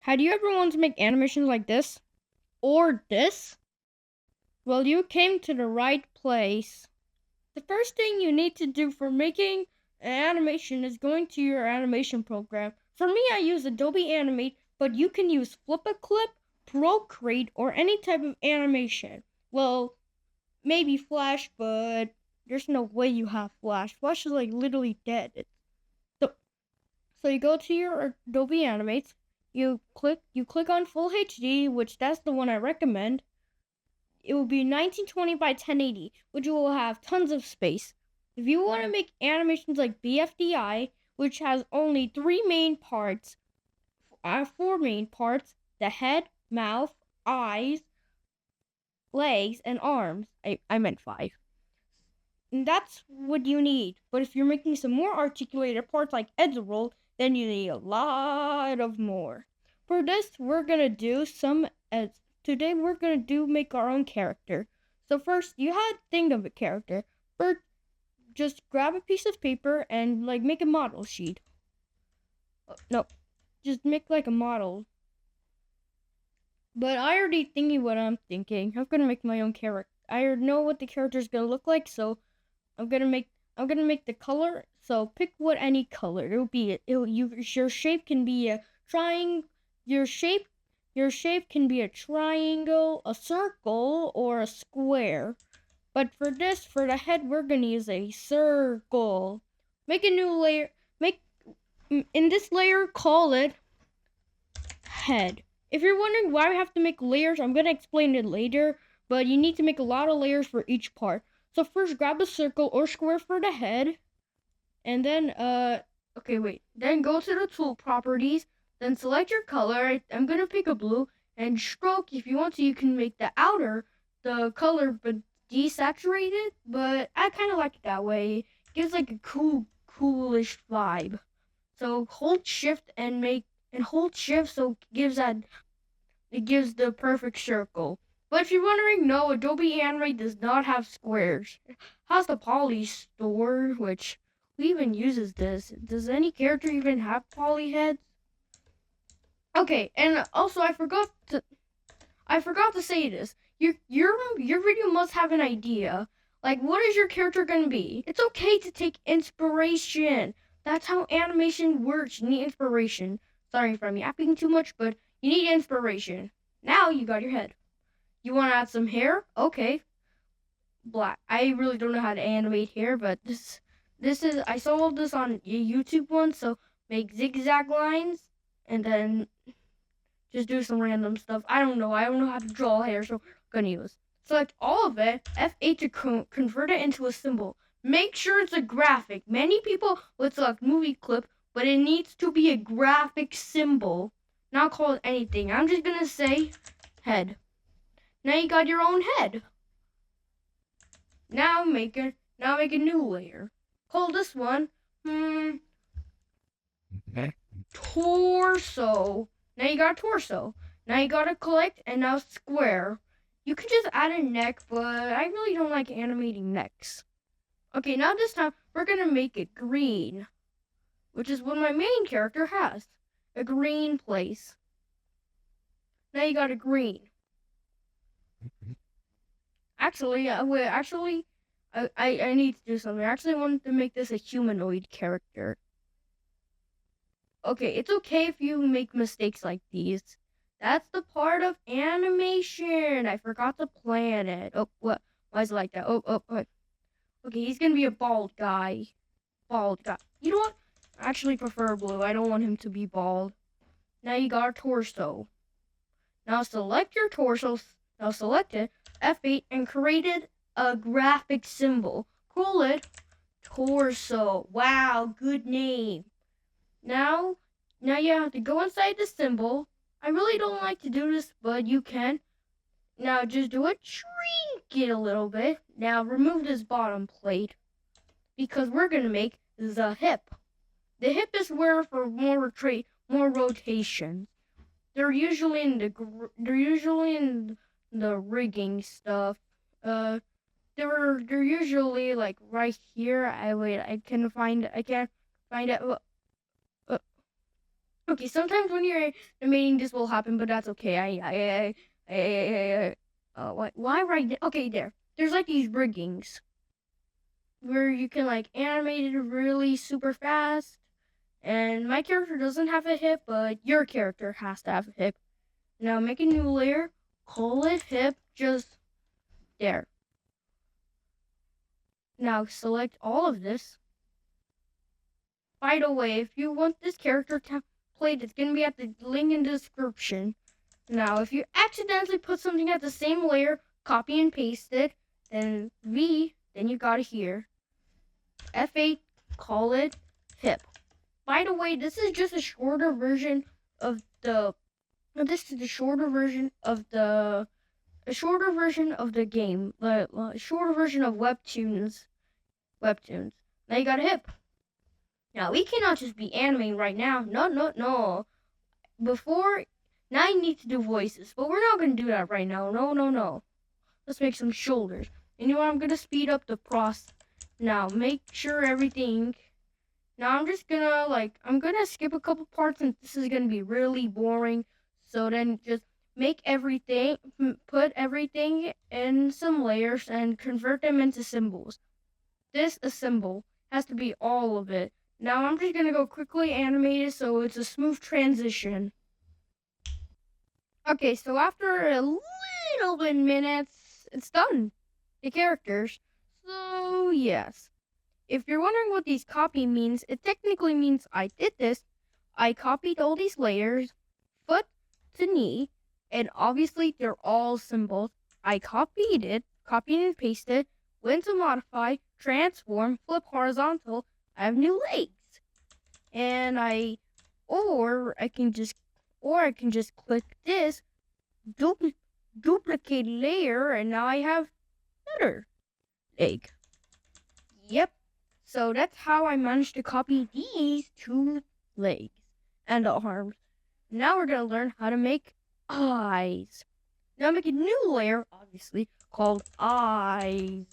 Had you ever wanted to make animations like this? Or this? Well, you came to the right place. The first thing you need to do for making an animation is going to your animation program. For me, I use Adobe Animate, but you can use Flip-a-Clip, Procreate, or any type of animation. Well, maybe Flash, but there's no way you have Flash. Flash is like literally dead. So, so you go to your Adobe Animate, you click on Full HD, which that's the one I recommend. It will be 1920 by 1080, which will have tons of space. If you want to make animations like BFDI, which has only four main parts: the head, mouth, eyes, legs, and arms. I meant five. And that's what you need. But if you're making some more articulated parts like Edgeroll, then you need a lot of more. For this, we're gonna do some as today we're gonna do make our own character. So first, you had to think of a character. First, just grab a piece of paper and like make a model sheet. No, just make like a model. But I already thinking what I'm thinking. I'm gonna make my own character. I already know what the character's gonna look like, so I'm gonna make the color. So pick what any color. Your shape can be a triangle. Your shape can be a triangle, a circle, or a square. But for the head, we're gonna use a circle. Make a new layer. Make in this layer, call it head. If you're wondering why we have to make layers, I'm gonna explain it later. But you need to make a lot of layers for each part. So first, grab a circle or square for the head, and then okay, wait. Then go to the tool properties. Then select your color. I'm gonna pick a blue and stroke. If you want to, you can make the color, but desaturated. But I kind of like it that way. It gives like a coolish vibe. So hold shift and hold shift so it gives the perfect circle. But if you're wondering, no, Adobe Animate does not have squares. It has the poly store, which who even uses this? Does any character even have poly heads? Okay, and also I forgot to say this. Your video must have an idea. Like, what is your character gonna be? It's okay to take inspiration. That's how animation works. You need inspiration. Sorry if I'm yapping too much, but you need inspiration. Now you got your head. You want to add some hair? Okay, black. I really don't know how to animate hair, but this is I saw this on a YouTube once. So make zigzag lines and then just do some random stuff. I don't know. I don't know how to draw hair, so I'm gonna use. Select all of it, F8 to convert it into a symbol. Make sure it's a graphic. Many people would select movie clip, but it needs to be a graphic symbol. Not call it anything. I'm just gonna say head. Now you got your own head. Now make a new layer. Call this one torso. Now you got a torso. Now you got a collect and now square. You could just add a neck, but I really don't like animating necks. Okay, now this time we're gonna make it green, which is what my main character has. A green place. Now you got a green. Actually, I need to do something. I actually wanted to make this a humanoid character. Okay, it's okay if you make mistakes like these. That's the part of animation. I forgot to plan it. Oh, what? Why is it like that? Oh. Okay, he's gonna be a bald guy. Bald guy. You know what? I actually prefer blue. I don't want him to be bald. Now you got a torso. Now select your torso. Now select it, F8, and created a graphic symbol. Call it torso. Wow, good name. Now you have to go inside the symbol. I really don't like to do this, but you can. Now just do it. Shrink it a little bit. Now remove this bottom plate because we're gonna make the hip. The hip is where for more rotation. They're usually in the rigging stuff. They're usually like right here. I can't find it. Okay, sometimes when you're animating, this will happen, but that's okay. Why right there? Okay, there. There's like these riggings where you can like animate it really super fast. And my character doesn't have a hip, but your character has to have a hip. Now make a new layer, call it hip, just there. Now select all of this. By the way, if you want this character template, it's going to be at the link in the description. Now, if you accidentally put something at the same layer, copy and paste it, then then you got it here. F8, call it hip. By the way, this is just a shorter version of the game, a shorter version of Webtoons. Now you got a hip. Now we cannot just be animating right now. No. Now I need to do voices, but we're not gonna do that right now. No. Let's make some shoulders. And you know what? I'm gonna speed up the process. Now make sure everything. Now I'm gonna skip a couple parts, and this is gonna be really boring. So then just put everything in some layers and convert them into symbols. This symbol has to be all of it. Now I'm just gonna go quickly animate it so it's a smooth transition. Okay, so after a little bit minutes, it's done. The characters. So yes. If you're wondering what these copy means, it technically means I did this. I copied all these layers, foot to knee, and obviously they're all symbols. I copied and pasted, went to modify, transform, flip horizontal. I have new legs. And I can just click this, duplicate layer, and now I have another leg. Yep. So that's how I managed to copy these two legs and the arms. Now we're gonna learn how to make eyes. Now make a new layer, obviously, called eyes.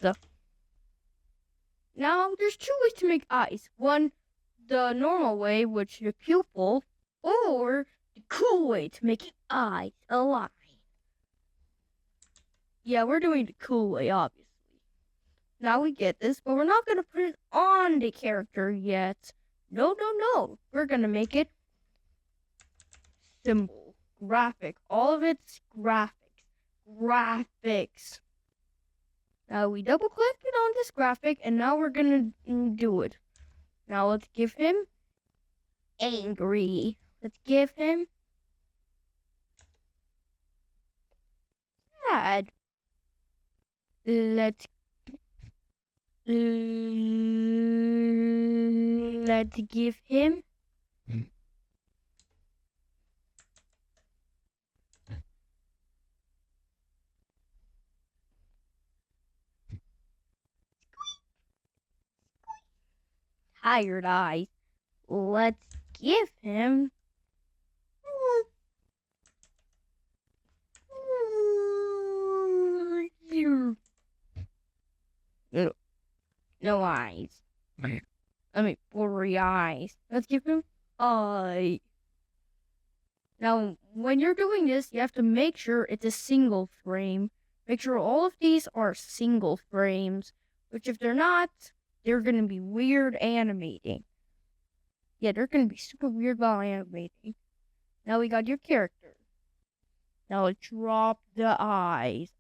Now there's two ways to make eyes. One, the normal way, which is a pupil, or the cool way to make eyes a line. Yeah, we're doing the cool way, obviously. Now we get this, but we're not going to put it on the character yet. No. We're going to make it symbol, graphic. All of it's graphics. Now we double click it on this graphic, and now we're going to do it. Now let's give him angry. Let's give him sad. Let's give him tired eyes. Let's give him no eyes. Blurry eyes. Let's give him eye. Now, when you're doing this, you have to make sure it's a single frame. Make sure all of these are single frames, which if they're not, they're going to be weird animating. Yeah, they're going to be super weird while animating. Now we got your character. Now let's drop the eyes.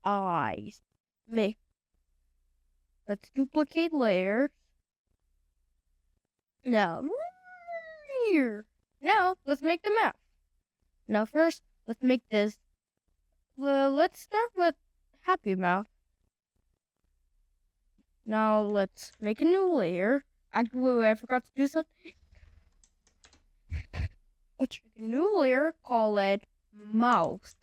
Let's duplicate layers. Now, here. Now, let's make the mouth. Now first, let's make this. Well, let's start with happy mouth. Now let's make a new layer. Actually, I forgot to do something. Let's make a new layer, call it mouth.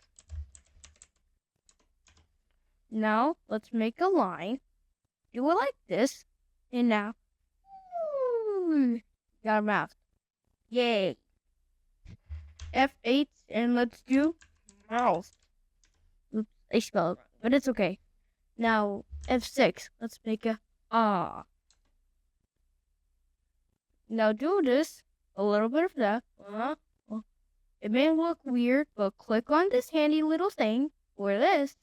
Now let's make a line. Do it like this. And now, got a mouth. Yay. F8, and let's do mouth. Oops, I spelled it wrong, but it's okay. Now, F6, let's make a ah. Now do this, a little bit of that. It may look weird, but click on this handy little thing or this,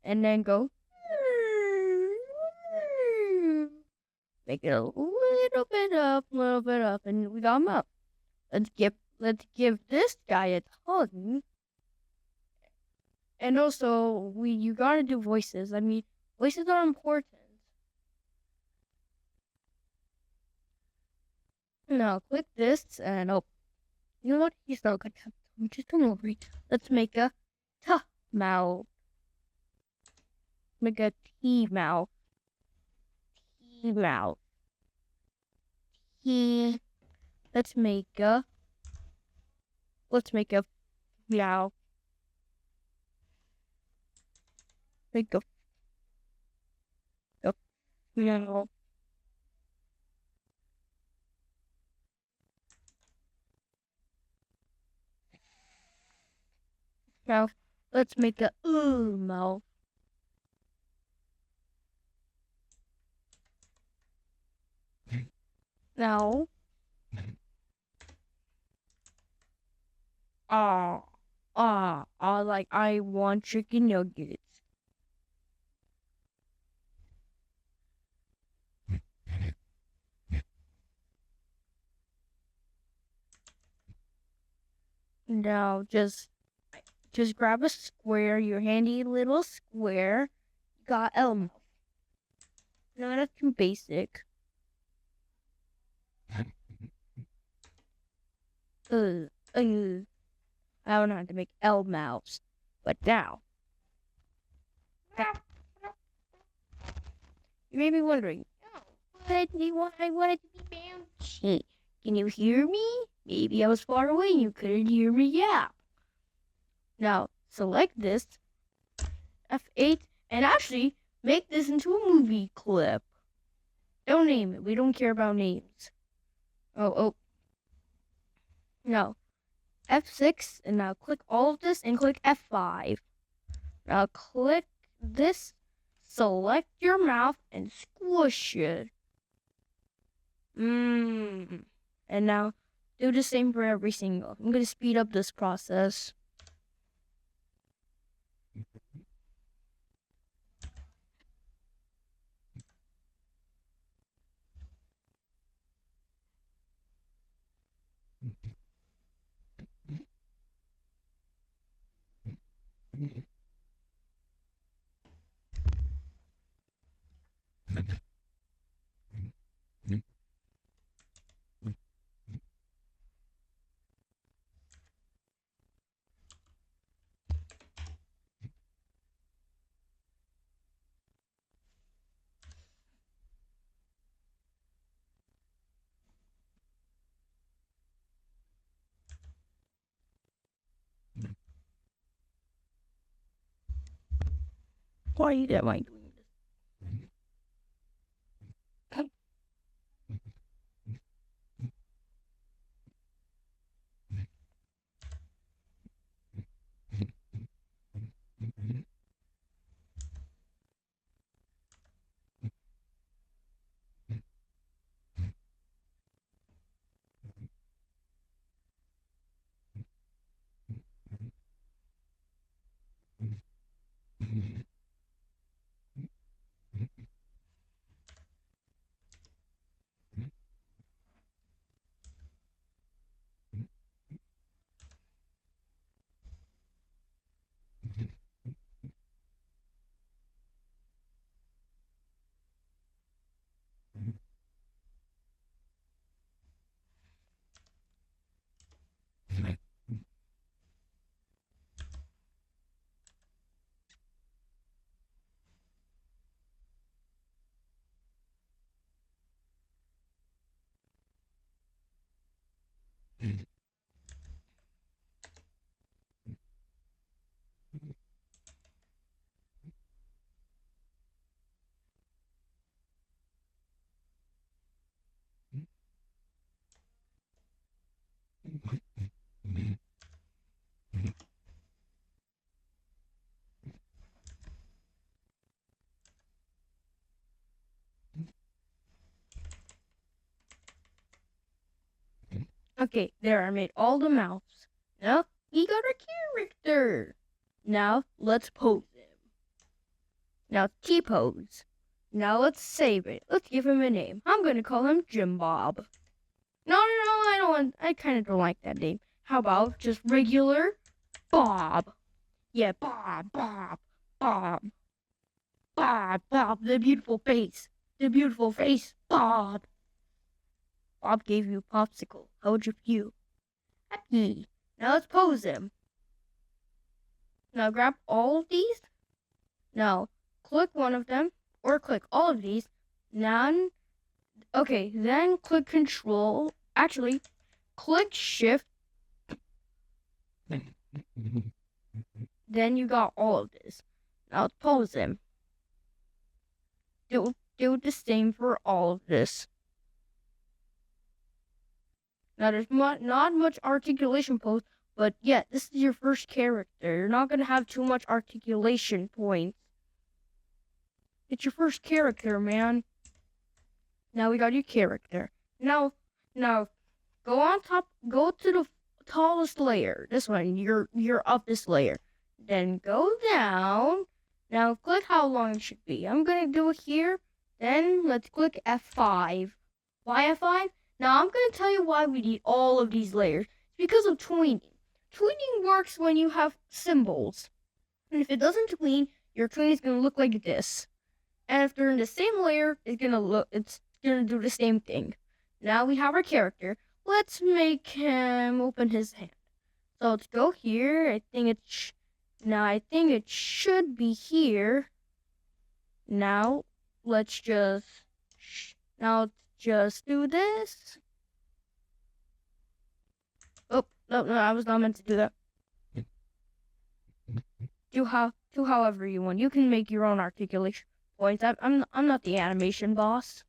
and then go. Make it a little bit up, and we got him up. Let's give this guy a tongue. And also, you gotta do voices. I mean, voices are important. Now click this, and oh, you know what? He's not gonna have tongue. Just don't worry. Let's make a ta mouth. Make a T mouth. T mouth. T. Let's make a meow. Make a meow. Mouth. Let's make a mouth. Now. Like I want chicken nuggets. Now just grab a square, your handy little square. Got Elmo. No, that's too basic. I don't know how to make L mouths, but now. You may be wondering, why I wanted to be bouncy. Can you hear me? Maybe I was far away and you couldn't hear me yap. Now, select this, F8, and actually make this into a movie clip. Don't name it. We don't care about names. Oh. No. F6, and now click all of this and click F5. Now click this, select your mouth, and squish it. And now do the same for every single. I'm going to speed up this process. Why am I doing this? Okay, there, I made all the mouths. Now, We got our character. Now let's pose him. Now T-pose. Now let's save it. Let's give him a name. I'm gonna call him Jim Bob. No, I don't want. I kind of don't like that name. How about just regular Bob? Yeah, Bob. The beautiful face, Bob. Bob gave you a popsicle. How would you feel? Happy. Now let's pose him. Now grab all of these. Now click one of them, or click all of these. Then click Control. Actually, click Shift. Then you got all of this. Now let's pose him. Do the same for all of this. Now there's not much articulation pose, but yeah, this is your first character. You're not gonna have too much articulation points. It's your first character, man. Now we got your character. Now go on top. Go to the tallest layer. This one. You're up this layer. Then go down. Now click how long it should be. I'm gonna do it here. Then let's click F5. Why F5? Now I'm gonna tell you why we need all of these layers. It's because of tweening. Tweening works when you have symbols. And if it doesn't tween, your tween is gonna look like this. And if they're in the same layer, it's gonna do the same thing. Now we have our character. Let's make him open his hand. So let's go here. I think it should be here. Now let's just do this. Oh no, I was not meant to do that. Do however you want. You can make your own articulation points. I'm not the animation boss.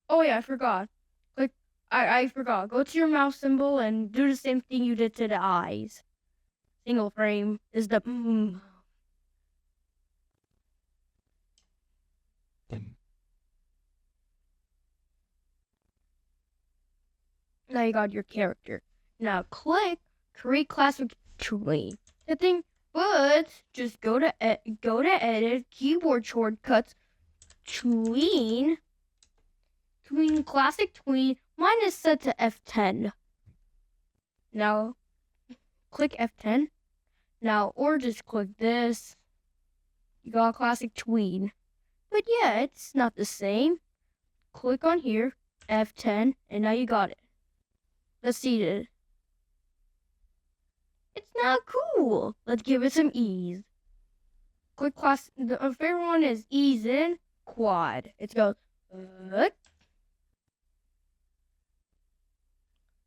Oh yeah, I forgot. I forgot. Go to your mouse symbol and do the same thing you did to the eyes. Single frame is the Now you got your character. Now click Create Classic Tween. The thing, but just go to Edit, Keyboard Shortcuts, Tween, Classic Tween. Mine is set to F10. Now click F10. Now, or just click this. You got Classic Tween. But yeah, it's not the same. Click on here, F10, and now you got it. Let's see it. It's not cool. Let's give it some ease. Click class. The favorite one is ease in quad. It goes.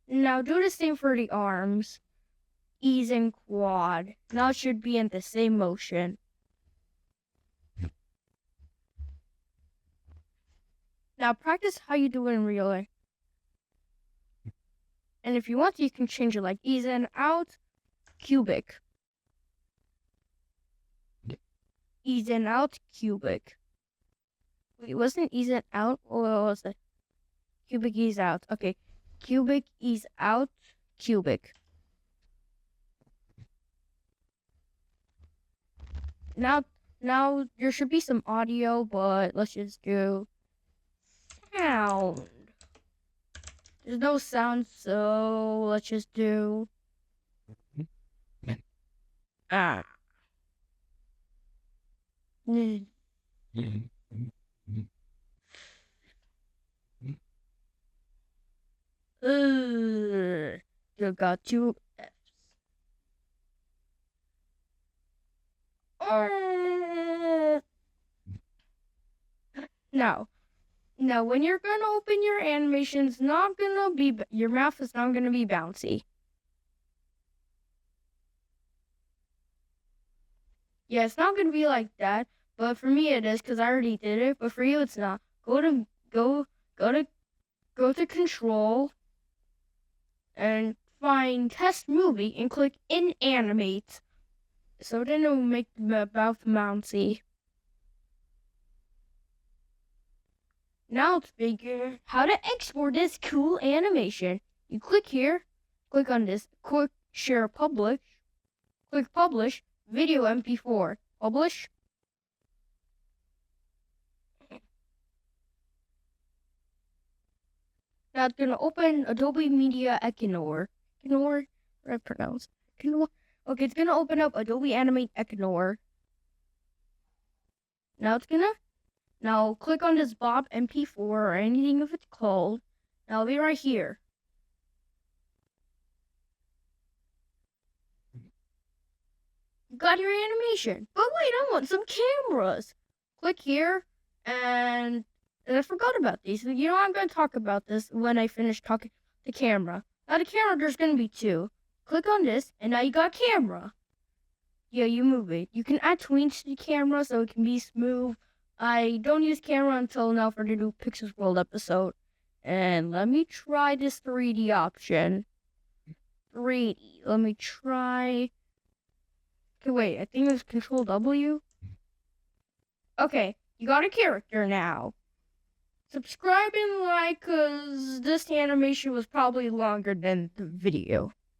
Now do the same for the arms. Ease in quad. Now it should be in the same motion. Now practice how you do it in real life. And if you want, you can change it like ease in, out, cubic. Ease in, out, cubic. Wait, wasn't ease in, out? Or what was it? Cubic, ease out. Okay. Cubic, ease out, cubic. Now there should be some audio, but let's just do sound. There's no sound, so let's just do ah. You got two F's. Now, when you're gonna open your animation, your mouth is not gonna be bouncy. Yeah, it's not gonna be like that, but for me it is because I already did it. But for you, it's not. Go to Control and find Test Movie and click in Animate, so then it will make the mouth bouncy. Now let's figure how to export this cool animation. You click here, click on this, click share, publish. Click publish, video MP4. Publish. Now it's gonna open Adobe Media Ekinor. Ekinor? What I pronounce? Ekinor? Okay, it's gonna open up Adobe Animate Ekinor. Now click on this Bob MP4 or anything if it's called. Now it'll be right here. You got your animation. But wait, I want some cameras. Click here, and I forgot about these. You know, I'm going to talk about this when I finish talking the camera. Now the camera, there's going to be two. Click on this, and now you got camera. Yeah, you move it. You can add tweens to the camera so it can be smooth. I don't use camera until now for the new Pixels World episode. And let me try this 3D option. 3D. Let me try. Okay, wait. I think it's Control W. Okay, you got a character now. Subscribe and like, cause this animation was probably longer than the video.